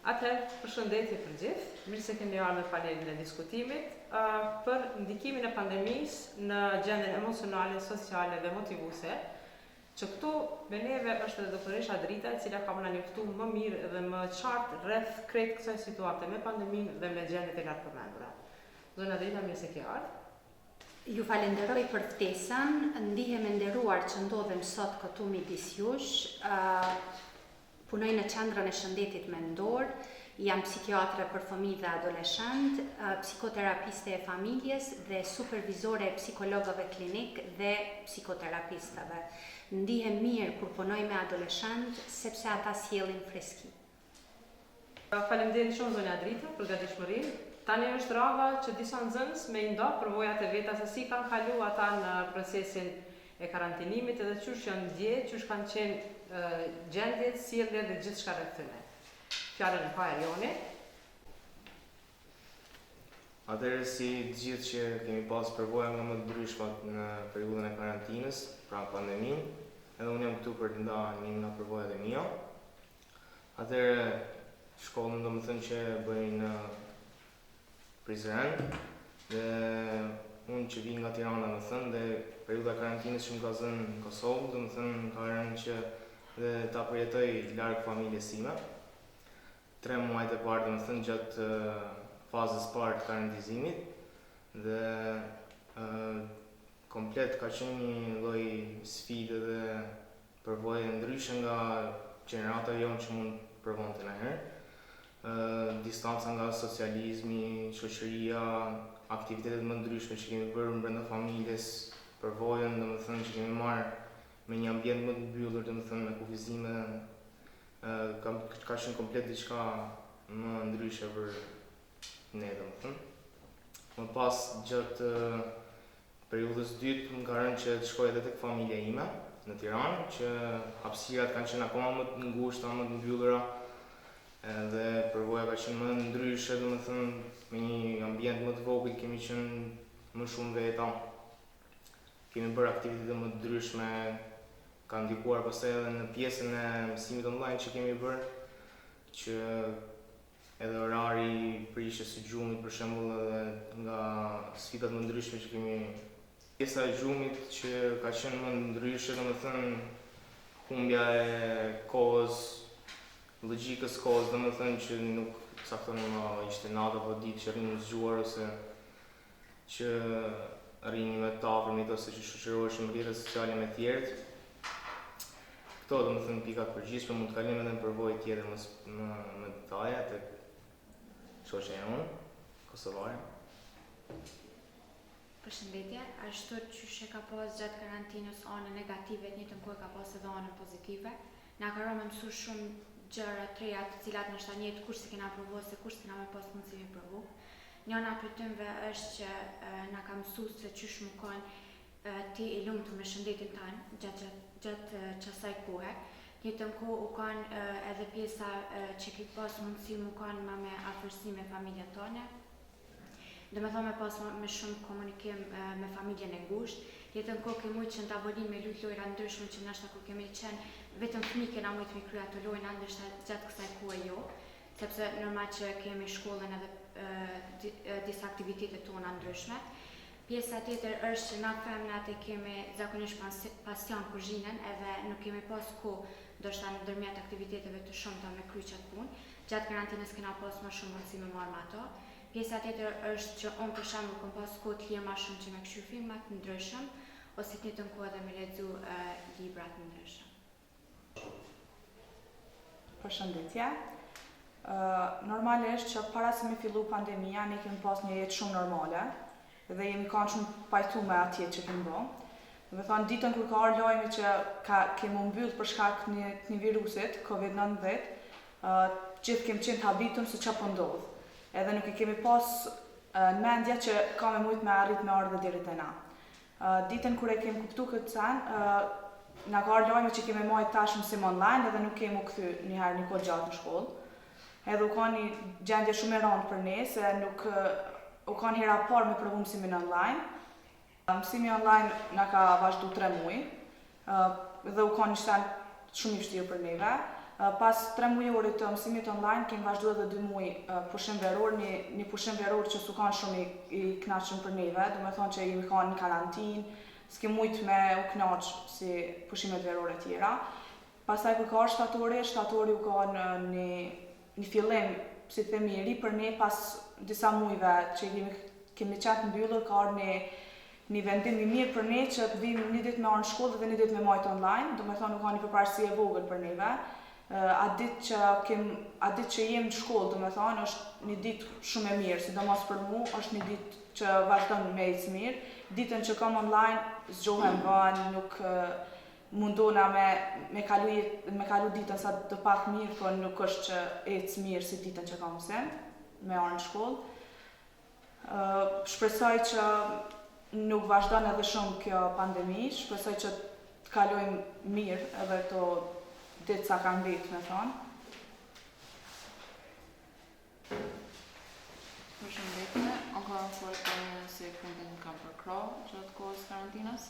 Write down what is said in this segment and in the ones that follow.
Atëherë, përshëndetje për gjithë, mirë se keni ardhur në panelin e diskutimit për ndikimin e pandemisë në gjendjen emocionale, sociale dhe motivuese, që këtu me neve është edhe doktoresha Drita, e cila ka më na njoftuar më mirë dhe më qartë rreth krejt kësaj situate me pandeminë dhe me gjendjet e lartpërmendura. Zona Drita, mirë se ke ardhur. Ju falenderoj për ftesën, ndihem e nderuar që ndodhem sot këtu midis jush. Punoj në qendrën e shëndetit mendor, jam psikiatre për fëmijë dhe adoleshent, psikoterapiste e familjes dhe supervizore e psikologëve klinik dhe psikoterapistëve. Ndihem mirë kur punoj me adoleshent sepse ata sjellin freski. Faleminderit shumë zonja Drita për gatishmërinë. Tani është rava që disa nxënës me i ndoh përvojat e veta se si kanë kalu ata në procesin e karantinimit edhe qysh janë ndje, qysh kanë qenë gjendjet, sjelljet dhe gjithçka rreth tyre. Fjalën e ka Erioni. Atëherë si të gjithë që kemi pas përvoja nga më të ndryshmat në periudhën e karantinës, pra pandeminë, edhe unë jam këtu për të ndarë një nga përvojat e mia. Atëherë shkollën domethënë që bëj në Prizren dhe unë që vi nga Tirana domethënë dhe periudha e karantinës që më ka zënë në Kosovë, domethënë ka rënë që dhe ta përjetoj larg familjes time. 3 muajt e parë domethënë gjatë fazës parë të karantizimit dhe komplet ka qenë një lloj sfide dhe përvoje ndryshe nga gjenerata jonë që mund provonte ndonjëherë. Distanca nga socializmi, shoqëria, aktivitetet më ndryshme që kemi bërë brenda familjes, përvojën domethënë që kemi marrë me një ambient më të mbyllur, domethënë me kufizime, ka qenë komplet diçka më ndryshe për ne domethënë. Më pas gjatë periudhës dytë më ka rënë që të shkoj edhe tek familja ime në Tiranë, që hapësirat kanë qenë akoma më të ngushta, më të mbyllura. Edhe përvoja ka qenë më ndryshe, domethënë me një ambient më të vogël, kemi qenë më shumë veta. Kemi bërë aktivitete më të ndryshme, ka ndikuar pastaj edhe në pjesën e mësimit online që kemi bërë, që edhe orari prishjes së gjumit për shembull edhe nga sfidat më ndryshme që kemi. Pjesa e gjumit që ka qenë më ndryshe, domethënë humbja e kohës, logjikës kohës, domethënë që nuk caktonim ishte natë apo ditë që rrinim zgjuar ose që rrinim me ta përmjet ose që shoqëroheshim në rrjetet sociale me tjerët. Këto domethënë pikat përgjithshme, mund të kalojmë edhe në përvojë tjetër më detaje tek shoqja jonë kosovare. Përshëndetje, ashtu që ka pas gjatë karantinës anën negative, të njëjtën kohë ka pas edhe anën pozitive. Na ka rënë mësu shumë gjëra të reja të cilat ndoshta në jetë kush se kena provu se kush s'kena më pas mundësi me provu. Njëna prej tyre është që na ka mësuar se çysh më kanë ti i lumtur me shëndetin tanë gjatë çasaj kohe. Në njëjtën kohë u kanë edhe pjesa që ki pas mundësi më kanë më me afërsi me familjen tonë. Domethënë me pas me shumë komunikim me familjen e ngushtë. Në njëjtën kohë kemi mujtë që në tavolinë me lut lojra ndryshme që ndoshta kur kemi qenë vetëm fëmijë kena mujtë me krye ato lojra ndoshta gjatë kësaj kohe jo, sepse normal që kemi shkollën edhe disa aktivitete tona ndryshme. Pjesa tjetër është që na femnat e kemi zakonisht pasion kuzhinën edhe nuk kemi pas kohë ndoshta ndërmjet aktiviteteve të shumta me krye çat punë. Gjatë karantinës kena pas më shumë mundësi me marrë me ato. Pjesa tjetër është që unë për shembull kam pas kohë të lirë më shumë që me këshu filma të ndryshëm ose të njëjtën kohë edhe me lexu libra të ndryshëm. Përshëndetje. Normalisht që para se me fillu pandemia, ne kemi pas një jetë shumë normale dhe jemi kanë shumë pajtu me atje që kemi bë. Dhe thonë, ditën kur ka arë lajmi që kemi mbyllë për shkak një virusit, COVID-19, gjithë kemi qenë të habitum se që po ndodhë. Edhe nuk i kemi pas në mendja që ka me mujtë me arrit me ardhe diri te na. Ditën kur e kemi kuptu këtë sen, na ka arë lajme që kemi majtë tash mësim online edhe nuk kemi u kthy njëherë një kohë gjatë në shkollë. Edhe u ka një gjendje shumë e rëndë për ne, se nuk u ka një hera parë me provu mësimin online. Mësimi online na ka vazhdu 3 muaj dhe u ka një sen shumë i vështirë për neve. Pas 3 mujorit të mësimit online, kemi vazhdu edhe 2 muj pushim veror, një pushim veror që su kanë shumë i knaqën për neve, do me thonë që jemi kanë në karantinë, s'ke mujt me u knaq si pushimet verore tjera. Pastaj kur ka shtatori u ka një fillim, si themi, i ri për ne pas disa mujve që kemi qatë mbyllur, ka një vendim i mirë për ne që të vim një ditë me orë në shkollë dhe një ditë me majtë online, do me thonë u ka një përparësi e vogël për neve. Atë ditë që jem në shkollë, do me thonë, është një ditë shumë e mirë, sidomos për mu, është një ditë që vazhdon me ecë mirë. Ditën që kam online, zgjohem vën, nuk mundona me kalu ditën sa të pak mirë, por nuk është që ecë mirë si ditën që kam mësim, me orë në shkollë. Shpresoj që nuk vazhdon edhe shumë kjo pandemi, shpresoj që të kalojmë mirë edhe to ditë sa kanë vitë, me thonë. Përshëndetje, unë ka folë për një se fundin kam përkro gjatë kohës karantinës.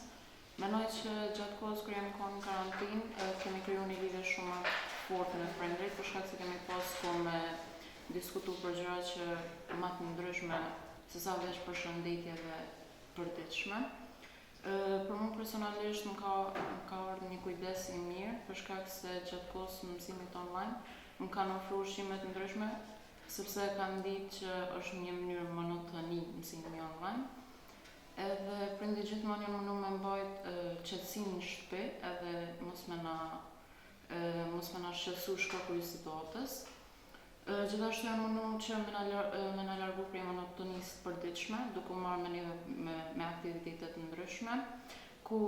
Menoj që gjatë kohës kër jemi kohë në karantinë, kemi kriju një lidhje shumë fortë me prindrit, për shkak se kemi pas kohë me diskutu për gjëra që më të ndryshme se sa veç përshëndetjeve përditshme. Për mu personalisht më ka ardhur një kujdes i mirë, për shkak se gjatë kohës mësimit online më kanë ofruar ushqime të ndryshme, sepse kanë ditë që është një mënyrë monotoni mësimi online. Edhe prindit gjithmonë janë mundu me mbajt qetësinë në shtëpi, edhe mos me na shqetësu shkaku i situatës. Gjithashtu janë mundu që me na largu prej monotonisë të përditshme, duke u marrë me neve me aktivitetet ndryshme, ku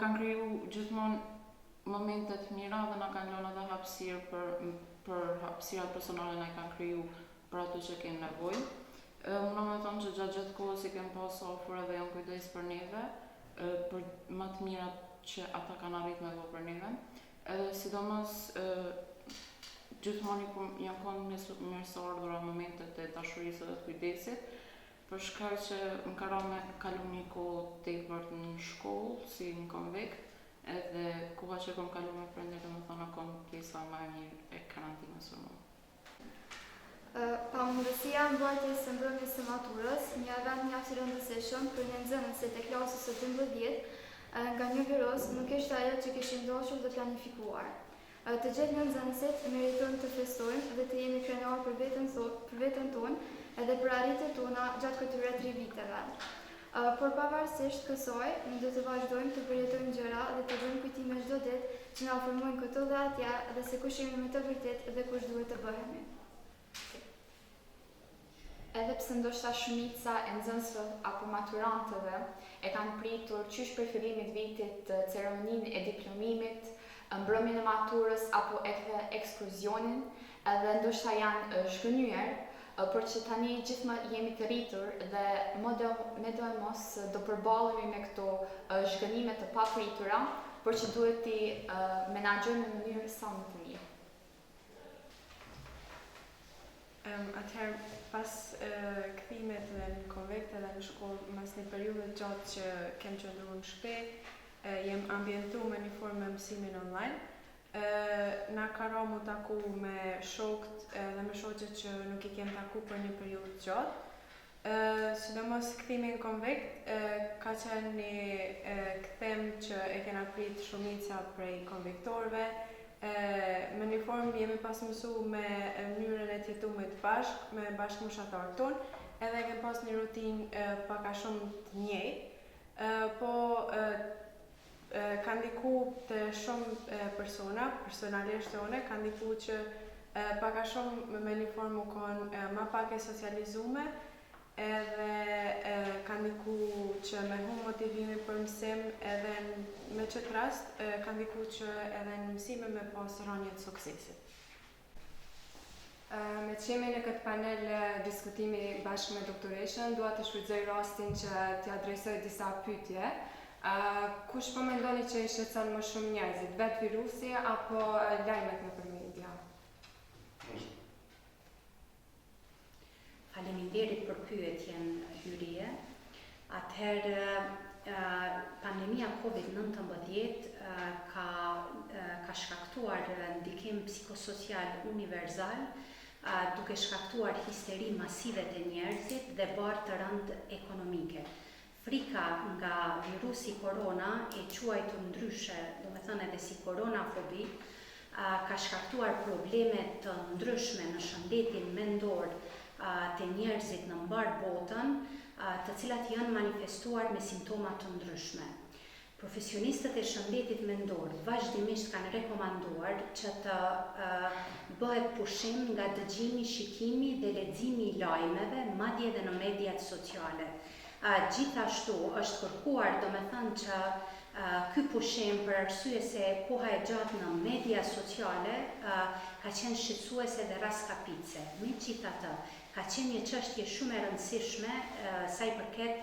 kanë kriju gjithmonë momentet mira dhe na kanë lënë edhe hapësirë për hapësirat personale na i kanë kriju për ato që kemë nevojë. Unë me thonë që gjatë kohës i kemë pas ofur edhe janë kujdes për neve, për më të mirat që ata kanë arrit me vë për neve. Edhe sidomos gjithmonë janë konë mirësor dhura momentet e dashurisë dhe të kujdesit, për shkak që më ka ra me kalu një kohë tepër në shkollë, si në konvikt, edhe koha që kom kalu me prindrit dhe më thonë kom pjesa më e mirë e karantinës për mua. Pa mundësia mbajtjes së mbrëmjes së maturës, një event mjaft i rëndësishëm për një nxënësit e klasës së 12 nga një virus nuk ishte ajo që kishim dashur dhe planifikuar. Të gjithë një nxënësit meritojnë të festojnë dhe të jemi krenar për veten tonë edhe për arritjet tona gjatë këtyre 3 viteve. Por pavarësisht kësaj, ne do të vazhdojmë të përjetojmë gjëra dhe të bëjmë kujtime çdo ditë që na ofrojnë këto dhe atje dhe se kush jemi me të vërtet dhe kush duhet të bëhemi. Edhe pse ndoshta shumica e nxënësve apo maturantëve e kanë pritur qysh për fillimin e vitit ceremoninë e diplomimit, mbrëmjen e maturës apo edhe ekskursionin, edhe ndoshta janë zhgënyer, por që tani gjithë jemi të rritur dhe me do e mos do përballemi me këto zhgënime të papritura, por që duhet t'i menaxhojmë në mënyrë sa më të mirë. Atëherë, pas kthimet dhe në konvikt edhe në shkollë, mas një periudhë gjatë që kem qëndruar në shtëpi, jem ambientu me një formë me mësimin online. Na ka ra mu taku me shokët dhe me shoqet që nuk i kem taku për një periudhë gjatë. Sidomos kthimi në konvikt ka qenë një kthim që e kena prit shumica prej konviktorëve. Me një formë jemi pas mësu me mënyrën e tjetumit bashk, me bashkëmoshatarët tonë, edhe kem pas një rutinë paka shumë të njëjtë, po ka ndiku të shumë persona, personalisht të one, ka ndiku që paka shumë me një formë u konë ma pak e socializume, edhe ka ndiku që me hum motivimi për mësim edhe me qëtë rast, ka ndiku që edhe në mësime me pas rënje të suksesit. Me që jemi në këtë panel diskutimi bashkë me doktoreshën, dua të shfrytëzoj rastin që t'ja adresoj disa pyetje. Kush po mendoni që i shqetëson më shumë njerëzit, vetë virusi apo lajmet nëpër media? Faleminderit për pyetjen Hyrie. Atëherë pandemia COVID-19 ka shkaktuar ndikim psikosocial universal, duke shkaktuar histeri masive të njerëzit dhe barë të rënd ekonomike. Frika nga virusi korona, e quajtur ndryshe, do me thënë edhe si koronafobi, ka shkaktuar probleme të ndryshme në shëndetin mendor të njerëzit në mbar botën, të cilat janë manifestuar me simptoma të ndryshme. Profesionistët e shëndetit mendor vazhdimisht kanë rekomanduar që të bëhet pushim nga dëgjimi, shikimi dhe leximi i lajmeve, madje edhe në mediat sociale. Gjithashtu është kërkuar, do me thënë që ky pushim për arsye se koha e gjatë në media sociale ka qenë shqetësuese dhe raskapitse. Megjithatë, ka qenë një çështje shumë e rëndësishme sa i përket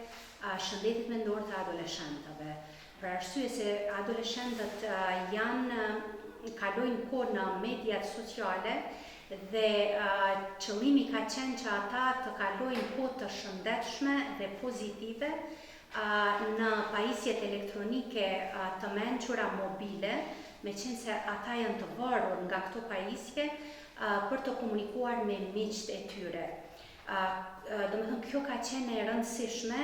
shëndetit mendor të adoleshentëve. Për arsye se adoleshentët kalojnë kohë në mediat sociale dhe qëllimi ka qenë që ata të kalojnë kohë të shëndetshme dhe pozitive në pajisjet elektronike të mençura mobile, me qenë se ata janë të varur nga këto pajisje për të komunikuar me miqt e tyre. Do me thënë, kjo ka qenë e rëndësishme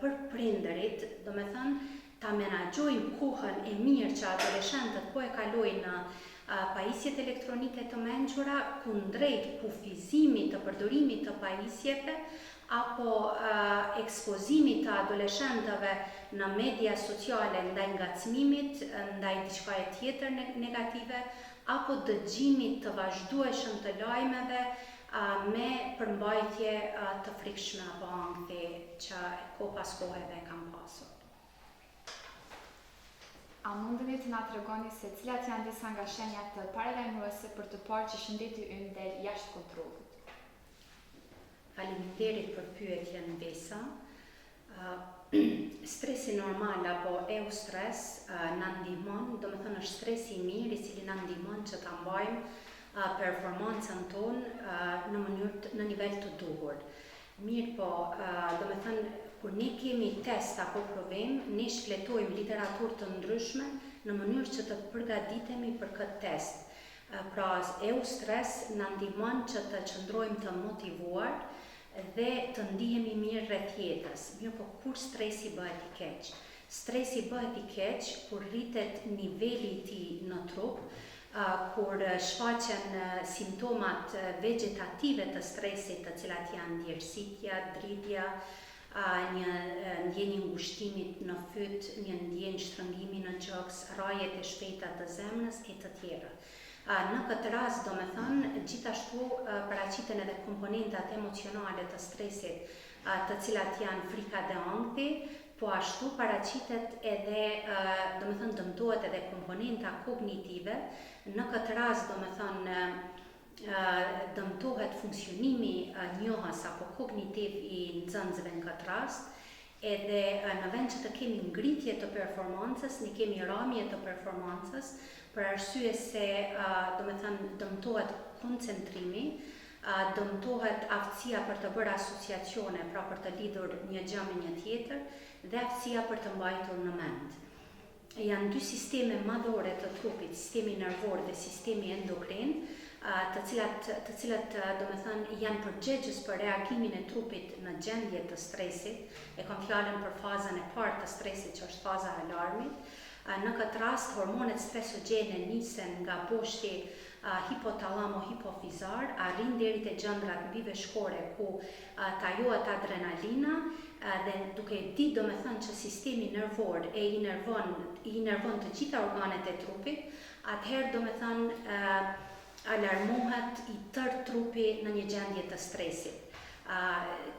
për prindërit, do me thënë, ta menaxhojnë kohën e mirë që adoleshentët po e kalojnë në pajisjet elektronike të mençura, kundrejt kufizimit të përdorimit të pajisjeve apo ekspozimit të adoleshentëve në media sociale ndaj ngacmimit, ndaj diçka tjetër negative, apo dëgjimit të vazhdueshëm të lajmeve me përmbajtje të frikshme apo ankthi që kohë pas kohe dhe kam pasur. A mundeni të na tregoni se cilat janë disa nga shenjat të paralajmëruese për të parë që shëndeti ynë del jashtë kontrollit? Faleminderit për pyetjen Besa. Stresi normal apo eustres na ndihmon, do me thënë është stresi i mirë i cili na ndihmon që ta mbajmë performancën tonë në nivel të duhur. Mirë po, do me thënë, kur ne kemi test apo provim, ne shfletojmë literaturë të ndryshme në mënyrë që të përgatitemi për këtë test. Pra, eustres na ndihmon që të qëndrojmë të motivuar dhe të ndihemi mirë rreth jetës. Mirë po, kur stresi bëhet i keq? Stresi bëhet i keq kur rritet niveli i tij në trup, kur shfaqen simptomat vegetative të stresit, të cilat janë djersitja, dridhja, një ndjenjë ngushtimit në fyt, një ndjenjë shtrëngimi në gjoks, rrajet e shpejta të zemrës e të tjera. Në këtë rast, do me thënë, gjithashtu paraqiten edhe komponentat emocionale të stresit, të cilat janë frika dhe ankthi, po ashtu paraqitet edhe, do me thënë, dëmtohet edhe komponenta kognitive. Në këtë rast, do me thënë, dëmtohet funksionimi njohës apo kognitiv i nxënësve në këtë rast, edhe në vend që të kemi ngritje të performancës, ne kemi rrëmje të performancës, për arsye se, do me thënë, dëmtohet koncentrimi, dëmtohet aftësia për të bërë asociacione, pra për të lidhur një gjë me një tjetër, dhe aftësia për të mbajtur në mend. Janë dy sisteme madhore të trupit, sistemi nervor dhe sistemi endokrin, të cilat do me thënë janë përgjegjës për reagimin e trupit në gjendje të stresit, e kam fjalën për fazën e parë të stresit që është faza e alarmit. Në këtë rast, hormonet stresogjene nisen nga boshti hipotalamo-hipofizar, arrin deri te gjëndrat mbiveshkore ku tajohet adrenalina dhe duke ditë do me thënë që sistemi nervor i nervon të gjitha organet e trupit, atëherë do me thënë alarmohet i tërë trupi në një gjendje të stresit.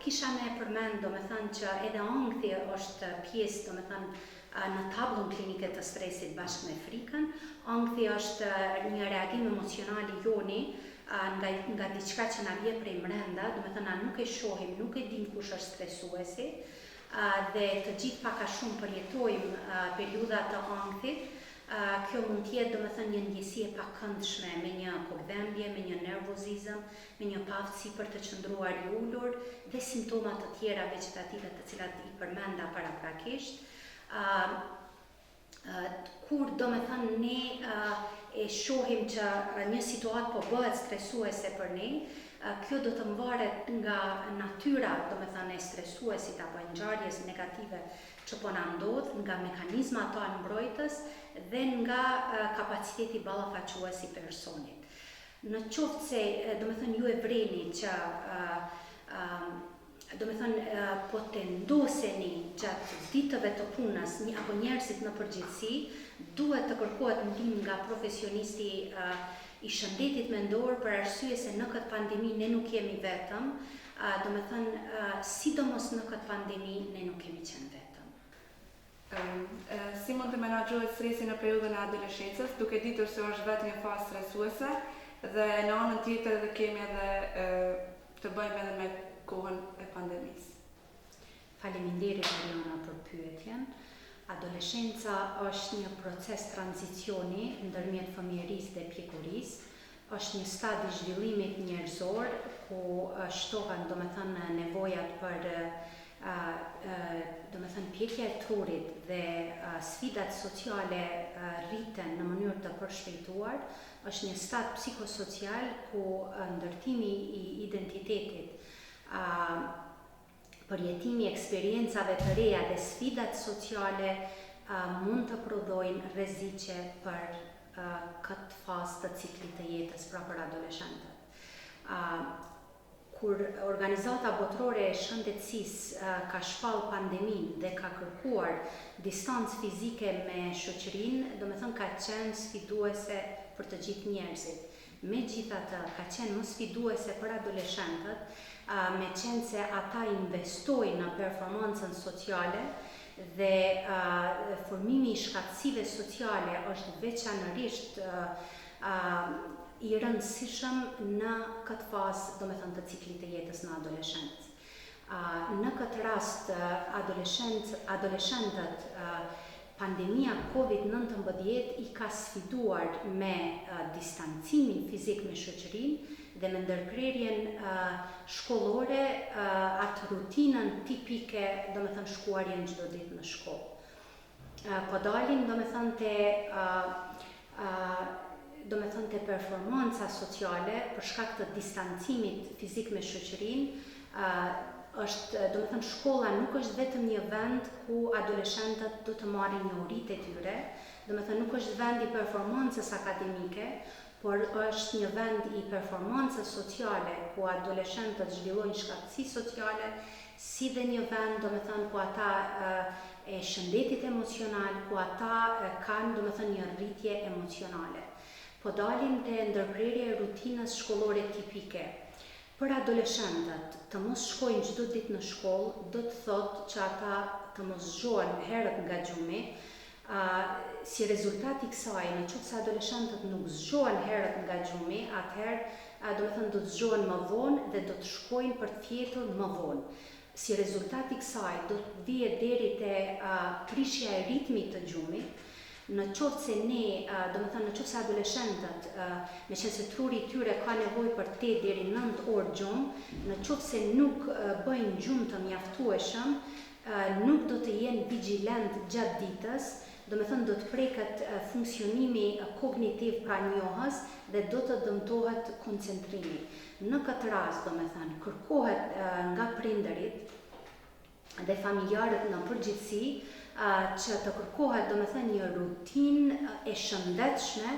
Kisha me përmend, do me thënë që edhe ankthi është pjesë, do me thënë, në tablën klinike të stresit bashkë me frikën. Ankthi është një reagim emocional i joni nga diçka që na vjen prej brenda, do me thënë na nuk e shohim, nuk e dim kush është stresuesi, dhe të gjithë pak a shumë përjetojmë periudha të ankthit, Kjo mund t'jetë domethënë një ndjesi e pakëndshme me një kokdhembje, me një nervozizëm, me një paftësi për të qëndruar i ulur dhe simptoma të tjera vegetative të cilat i përmenda paraprakisht. Kur domethënë ne e shohim që një situatë po bëhet stresuese për ne, kjo do të mvaret nga natyra, domethënë e stresuesit apo e ngjarjes negative që po na ndodh, nga mekanizma tonë mbrojtës dhe nga kapaciteti ballafaques i personit. Në qoftë se domethënë ju e vreni që domethënë po tendoseni gjatë ditëve të punës apo njerëzit në përgjithësi, duhet të kërkohet ndihmë nga profesionisti i shëndetit mendor për arsye se në këtë pandemi ne nuk jemi vetëm, domethënë sidomos në këtë pandemi ne nuk kemi qenë vetëm. Si mund të menaxhohet stresi në periudhën e adoleshencës, duke ditur se është vetë një fazë stresuese dhe në anën tjetër dhe kemi edhe të bëjmë edhe me kohën e pandemisë. Faleminderit Ariana për pyetjen. Adoleshenca është një proces tranzicioni ndërmjet fëmijërisë dhe pjekurisë. Është një stad i zhvillimit njerëzor ku shtohen domethënë nevojat për domethënë pjekja e trurit dhe sfidat sociale rriten në mënyrë të përshpejtuar. Është një stad psikosocial ku ndërtimi i identitetit, përjetimi eksperiencave të reja dhe sfidat sociale mund të prodhojnë rreziqe për këtë fazë të ciklit të jetës, pra për adoleshentët. Kur Organizata Botërore e Shëndetësisë ka shpall pandeminë dhe ka kërkuar distancë fizike me shoqërinë, domethënë ka qenë sfiduese për të gjithë njerëzit. Megjithatë, ka qenë më sfiduese për adoleshentët, me qenë se ata investojnë në performancën sociale dhe formimi i shkatësive sociale është veçanërisht i rëndësishëm në këtë fazë, domethënë të ciklit të jetës në adoleshencë. Në këtë rast, adoleshentët, pandemia COVID-19 i ka sfiduar me distancimin fizik me shoqërinë dhe me ndërprerjen shkollore, atë rutinën tipike, domethënë shkuarjen çdo ditë në shkollë. Po dalim domethënë te performanca sociale për shkak të distancimit fizik me shoqërinë, domethënë shkolla nuk është vetëm një vend ku adoleshentët do të marrin njohuritë e tyre, domethënë nuk është vend i performancës akademike, por është një vend i performancës sociale ku adoleshentët zhvillojnë shkatësi sociale, si dhe një vend domethënë ku ata e shëndetit emocional, ku ata kanë domethënë një rritje emocionale. Po dalim te ndërprerja e rutinës shkollore tipike. Për adoleshentët të mos shkojnë çdo ditë në shkollë, do të thotë që ata të mos zgjohen herët nga gjumi. Si rezultat i kësaj, në qoftë se adoleshentët nuk zgjohen herët nga gjumi, atëherë domethënë do të zgjohen më vonë dhe do të shkojnë për të fjetur më vonë. Si rezultat i kësaj do të vihet deri te prishja e ritmit të gjumit. Në qoftë se ne, domethënë në qoftë se adoleshentët, me qenë se truri i tyre ka nevojë për 8 deri 9 orë gjumë, në qoftë se nuk bëjnë gjumë të mjaftueshëm, nuk do të jenë vigjilent gjatë ditës, domethënë do të preket funksionimi kognitiv pra njohës dhe do të dëmtohet koncentrimi. Në këtë rast, domethënë, kërkohet nga prindërit dhe familjarët në përgjithësi që të kërkohet domethënë një rutinë e shëndetshme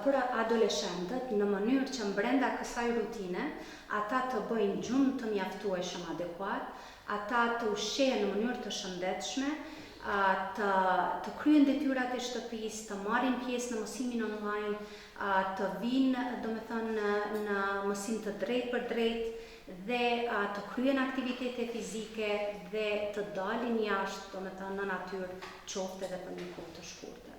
për adoleshentët në mënyrë që brenda kësaj rutine ata të bëjnë gjumë të mjaftueshëm adekuat, ata të ushqehen në mënyrë të shëndetshme, të kryen detyrat e shtëpisë, të marrin pjesë në mësimin online, të vinë domethënë në mësim të drejtë për drejtë dhe të kryen aktivitete fizike dhe të dalin jashtë domethënë në natyrë, qoftë edhe për një kohë të shkurtër.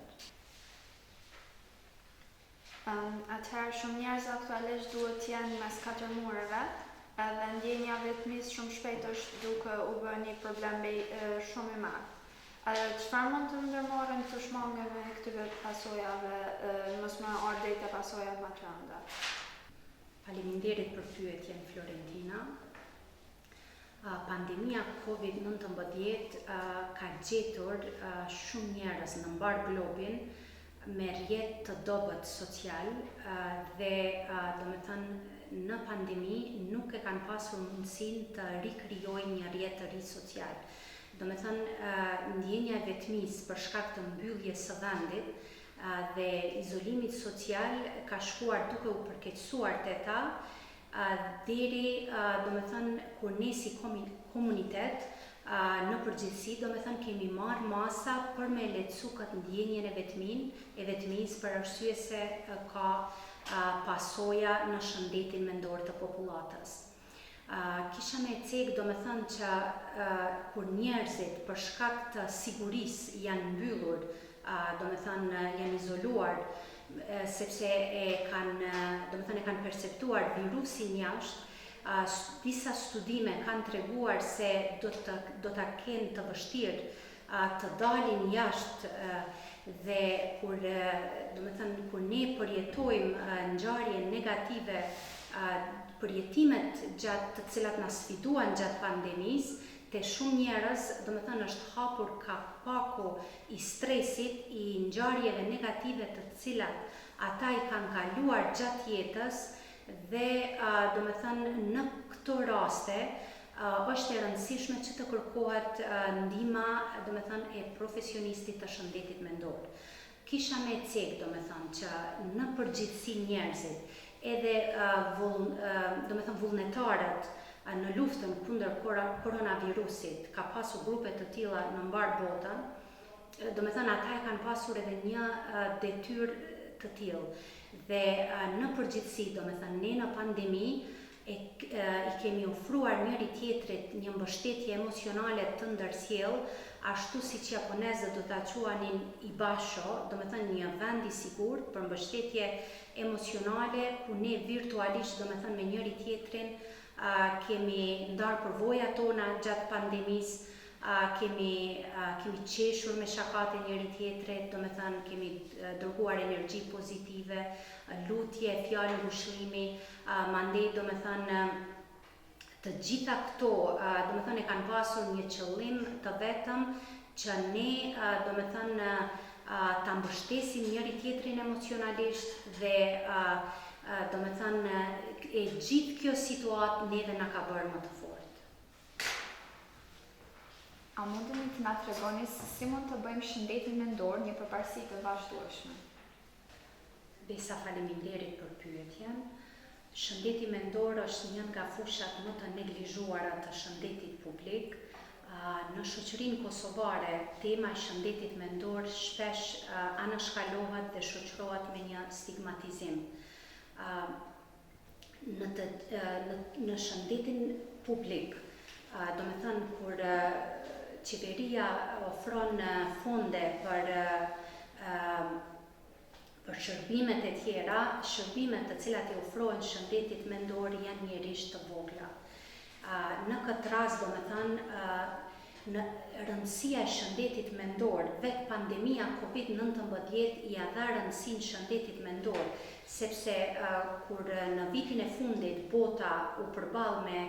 Atëherë shumë njerëz aktualisht duhet të jenë mes 4 mureve, edhe ndjenja vetmis shumë shpejt është duke u bërë një problem shumë i madh. Çfarë mund të ndërmarrin të shmangeve e këtyre pasojave, mos më ardhej të pasojat më të rënda? Faleminderit për pyetjen Florentina. Pandemia COVID-19 ka gjetur shumë njerëz në mbar globin me rrjet të dobët social dhe domethënë në pandemi nuk e kanë pasur mundësinë të rikrijojnë një rrjet të ri social. Domethënë ndjenja e vetmisë për shkak të mbylljes së vendit dhe izolimit social ka shkuar duke u përkeqësuar te ta deri domethënë kur ne si komunitet në përgjithësi domethënë kemi marrë masa për me lehtësu këtë ndjenjen e vetmisë për arsye se ka pasoja në shëndetin mendor të popullatës. Kisha me cek domethënë që kur njerëzit për shkak të sigurisë janë mbyllur, domethënë janë izoluar sepse e kanë perceptuar virusin jashtë, disa studime kanë treguar se do ta kenë të vështirë të dalin jashtë dhe kur ne përjetojmë ngjarje negative, përjetimet të cilat na sfiduan gjatë pandemisë, te shumë njerëz, domethënë është hapur kapaku i stresit, i ngjarjeve negative të cilat ata i kanë kaluar gjatë jetës dhe domethënë në këto raste është e rëndësishme që të kërkohet ndihma domethënë e profesionistit të shëndetit mendor. Kisha me cek domethënë që në përgjithësi njerëzit edhe domethënë vullnetarët në luftën kundër koronavirusit ka pasur grupe të tilla në mbar botën, domethënë ata e kanë pasur edhe një detyrë të tillë. Dhe në përgjithësi, domethënë ne në pandemi i kemi ofruar njëri tjetrit një mbështetje emocionale të ndërsjellë, ashtu siç japonezët do ta quanin ibasho, domethënë një vend i sigurt për mbështetje emocionale ku ne virtualisht domethënë me njëri tjetrin kemi ndarë përvojat tona gjatë pandemisë, kemi qeshur me shakate njëri tjetrit, domethënë kemi dërguar energji pozitive, lutje, fjalë ngushëllimi, mandej domethënë të gjitha këto domethënë e kanë pasur një qëllim të vetëm që ne domethënë ta mbështesim njëri tjetrin emocionalisht dhe domethënë e gjithë kjo situatë neve na ka bërë më të fortë. A mundeni të na tregoni si mund të bëjmë shëndetin mendor një përparësi të vazhdueshme? Besa, faleminderit për pyetjen. Shëndeti mendor është një nga fushat më të neglizhuara të shëndetit publik. Në shoqërinë kosovare, tema e shëndetit mendor shpesh anashkalohet dhe shoqërohet me një stigmatizim. Në shëndetin publik, domethënë kur qeveria ofron fonde për shërbimet e tjera, shërbimet të cilat i ofrohen shëndetit mendor janë njërisht të vogla. Në këtë rast, domethënë, në rëndësia e shëndetit mendor, vetë pandemia COVID-19 i dha rëndësinë shëndetit mendor, sepse kur në vitin e fundit bota u përball me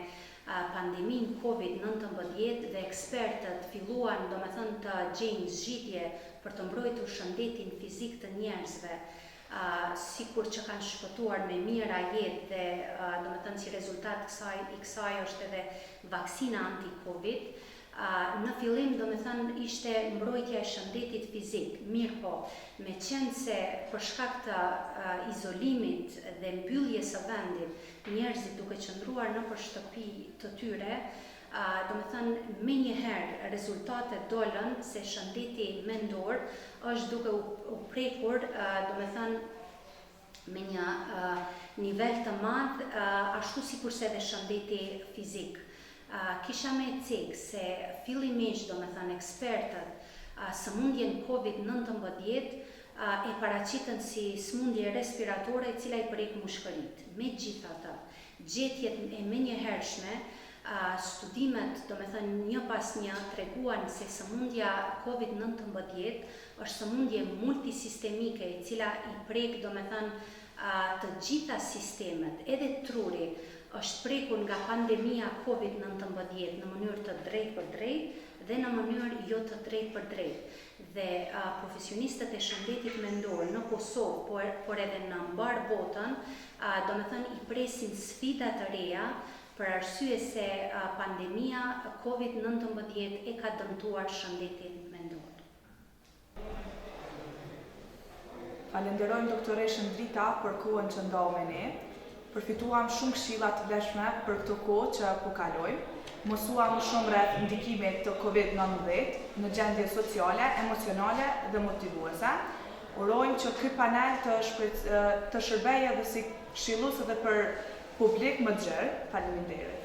pandemin COVID-19 dhe ekspertët filluan domethënë të gjejnë zgjidhje për të mbrojtur shëndetin fizik të njerëzve, sikur që kanë shpëtuar me mira jetë dhe domethënë si rezultat i kësaj është edhe vaksina anti-Covid. Në fillim domethënë ishte mbrojtja e shëndetit fizik, mirë po, me qenë se për shkak të izolimit dhe mbylljes së vendit, njerëzit duke qëndruar nëpër shtëpi të tyre, domethënë menjëherë rezultatet dolën se shëndeti mendor është duke u prekur domethënë me një nivel të madh, ashtu sikurse edhe shëndeti fizik. Kisha me cek se fillimisht domethënë ekspertët sëmundjen COVID-19 e paraqitën si sëmundje respiratore e cila i prek mushkëritë. Megjithatë, gjetjet e menjëhershme Studimet, do me thënë një pas një, treguan se sëmundja COVID-19 është sëmundje multisistemike, e cila i prek, do me thënë, të gjitha sistemet, edhe truri është prekur nga pandemia COVID-19 në mënyrë të drejtë për drejtë dhe në mënyrë jo të drejtë për drejtë. Dhe profesionistët e shëndetit mendor në Kosovë, por edhe në mbar botën, do me thënë i presin sfida të reja për arsye se pandemia COVID-19 e ka dëmtuar shëndetin mendor. Falenderojmë doktoreshën Drita për kohën që ndohu me ne. Përfituam shumë këshilla të vlefshme për këtë kohë që po kalojmë. Mësuam më shumë rreth ndikimit të COVID-19 në gjendje sociale, emocionale dhe motivuese. Urojmë që ky panel të shërbejë edhe si këshillues edhe për publik më të gjerë. Faleminderit.